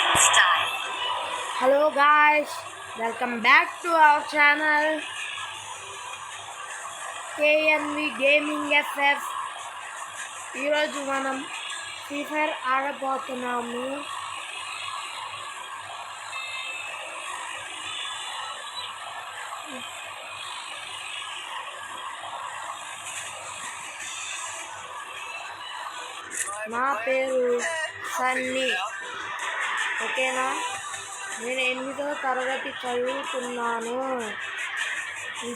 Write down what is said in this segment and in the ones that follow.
style. Hello guys, welcome back to our channel KNV Gaming FF. ఈరోజు మనం free fire ఆడబోతున్నాము. నా పేరు సన్నీ, ఓకేనా? నేను 8వ తరగతి చదువుతున్నాను.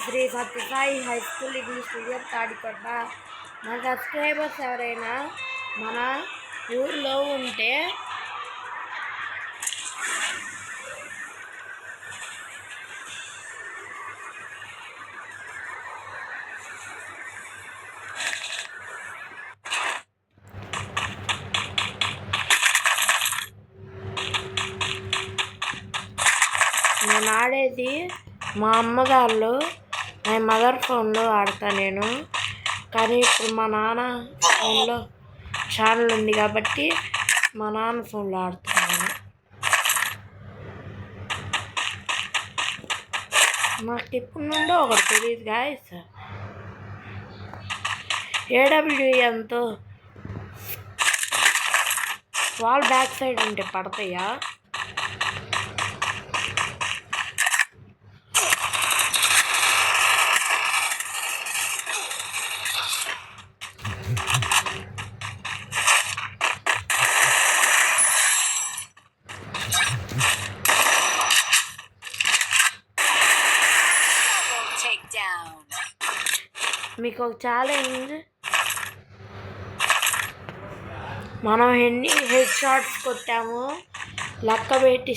Shri Sathya Sai high school English medium Tadikonda. మన సబ్స్క్రైబర్స్ ఎవరైనా మన ఊర్లో ఉంటే నేను ఆడేది మా అమ్మగారు మై మదర్ ఫోన్లో ఆడతా నేను. కానీ ఇప్పుడు మా నాన్న ఫోన్లో ఛానల్ ఉంది కాబట్టి మా నాన్న ఫోన్లో ఆడుతున్నాను. నాకు ఇప్పుడు నుండో ఒకటి తెలియదు గాయస్. ఏడబ్ల్యూఎంతో వాల్ బ్యాక్ సైడ్ ఉంటే పడతాయా? మీకు ఒక ఛాలెంజ్, మనం ఎన్ని హెడ్ షాట్స్ కొట్టాము లెక్క పెట్టి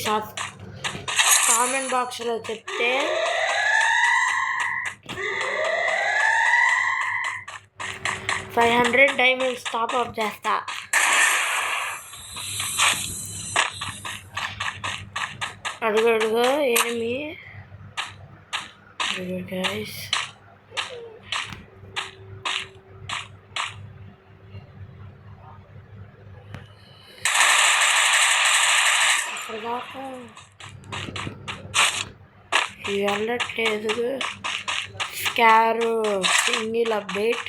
కామెంట్ బాక్స్లో చెప్తే $500 డైమండ్స్ టాప్అప్ చేస్తా. అడుగు ఏమి గైస్. అప్పటిదాకా వెళ్ళట్లేదు. స్కారు సింగిల్ అప్డేట్,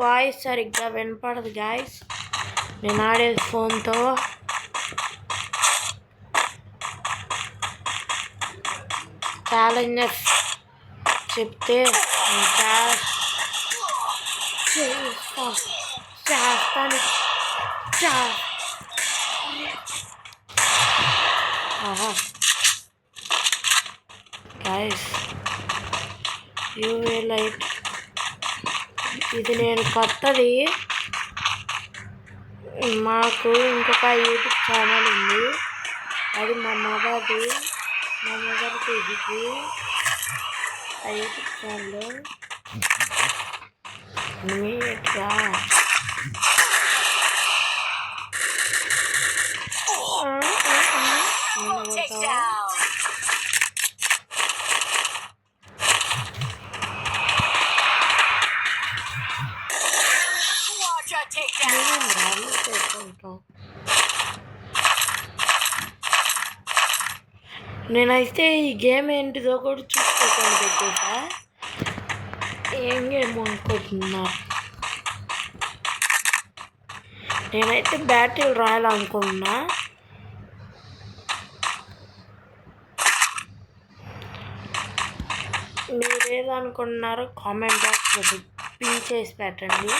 వాయిస్ సరిగ్గా వినపడదు గాయస్. నేను ఆడేది ఫోన్తో. ఛాలెంజర్స్ చెప్తే చేస్తాను. గైస్ యూవే లైట్ ఇది నేను కొత్తది. మాకు ఇంకొక యూట్యూబ్ ఛానల్ ఉంది, అది మా మదర్కి ఇది ఆ యూట్యూబ్ ఛానల్ నీట్గా నేనైతే ఈ గేమ్ ఏంటిదో కూడా చూసుకోకుండా పెట్టేసా. ఏం గేమ్ అనుకుంటున్నా, నేనైతే బ్యాటిల్ రాయల్ అనుకుంటున్నా. మీరేదనుకుంటున్నారో కామెంట్ బాక్స్లో పిన్ చేసి పెట్టండి,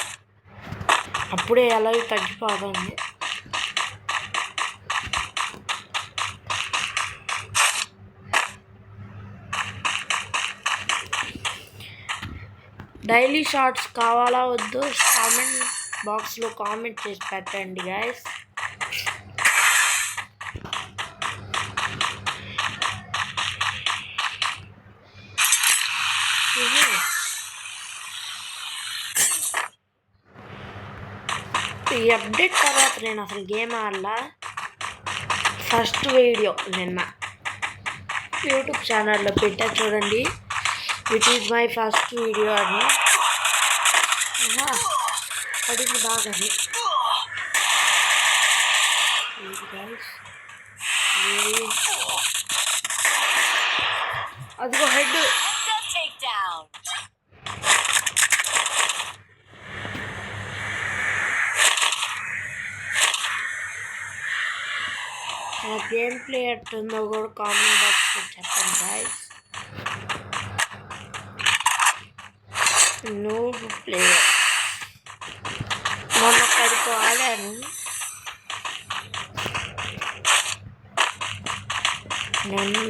అప్పుడే ఎలా తగ్గిపోదండి. డైలీ షార్ట్స్ కావాలా వద్దు కామెంట్ బాక్స్లో కామెంట్ చేసి పెట్టండి గాయస్. ఈ అప్డేట్ తర్వాత నేను అసలు గేమ్ ఆడలా. ఫస్ట్ వీడియో నిన్న యూట్యూబ్ ఛానల్లో పెట్టా చూడండి. It is my first video అని. పడింది బాగా. గైస్. అదిగో హెడ్. నా గేమ్ ప్లే ఎట్టుందో కూడా కామెంట్ బాక్స్లో చెప్పండి గైస్. నువ్వు ప్లేయర్ మొన్న ఒక్కడితో ఆడాను. నేను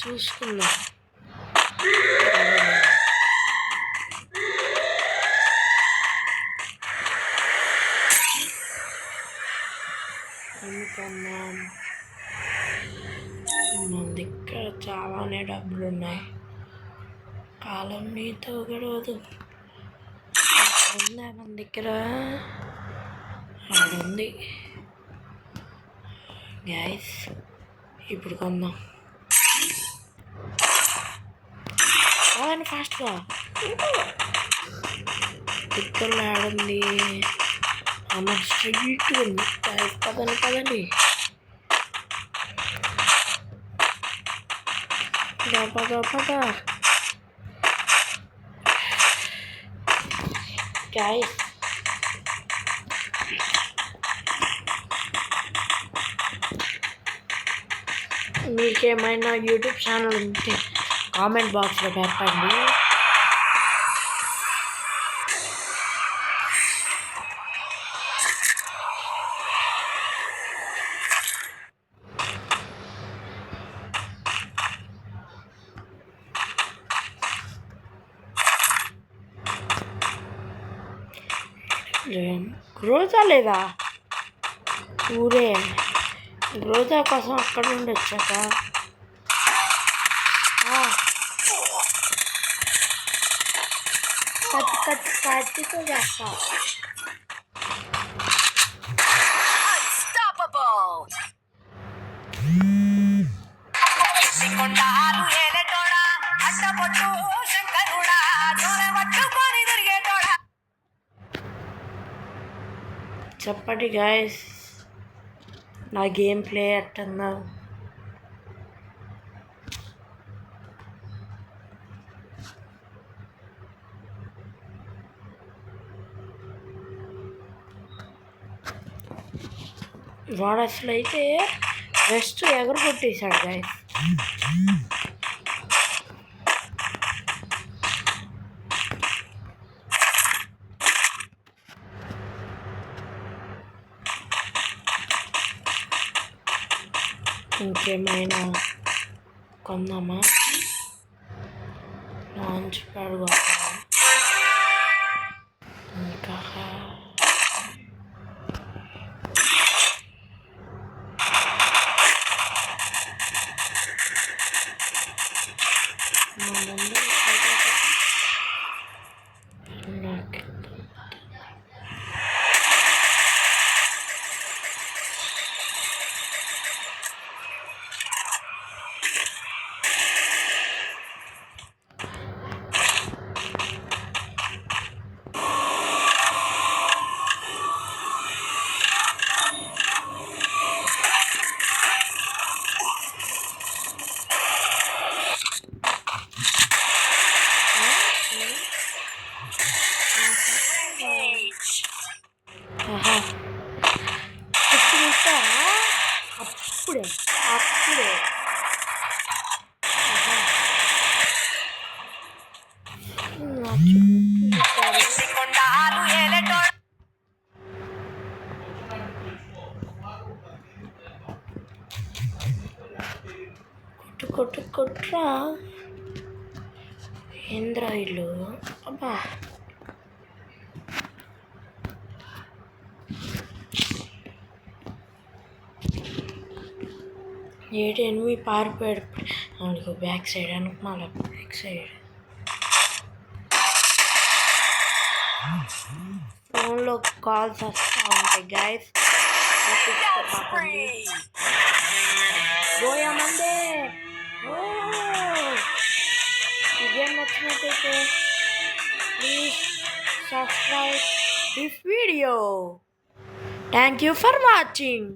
చూసుకున్నా. ఎందుకన్నా మన దగ్గర చాలానే డబ్బులు ఉన్నాయి. కాలం నీతో గడవదు. ఉందా మన దగ్గర? ఆడుంది గైస్. ఇప్పుడు కొందాం. అవును ఫాస్ట్గా దగ్గర ఆడుంది. అమ్మ స్ట్రీట్ ఉంది గైస్. పదండి పద గైస్. మీకేమైనా యూట్యూబ్ ఛానల్ ఉంటే కామెంట్ బాక్స్లో పెట్టండి. రోజా లేదా ఊరే? రోజా కోసం అక్కడ నుండి వచ్చాక కత్తితో చేస్తా. చెప్పండి గాయస్, నా గేమ్ ప్లే ఎట్టుందో. వాడు అసలు అయితే రెస్ట్ ఎగరు కొట్టేశాడు గాయస్. ఇంకేమైనా కొందామా? లాంచ్ ప్యాడ్ ఇంకా అప్పుడే కొట్రా ఏంద్రా ఇల్లు. అబ్బా ఏడు ఎనిమిది పారిపోయాడు. అనుకో బ్యాక్ సైడ్ అనుకో, మళ్ళీ బ్యాక్ సైడ్. ఫోన్లో కాల్స్ వస్తూ ఉంటాయి గైస్. పోయామందే. ఇదేం నచ్చినట్టయితే Please subscribe this video. Thank you for watching.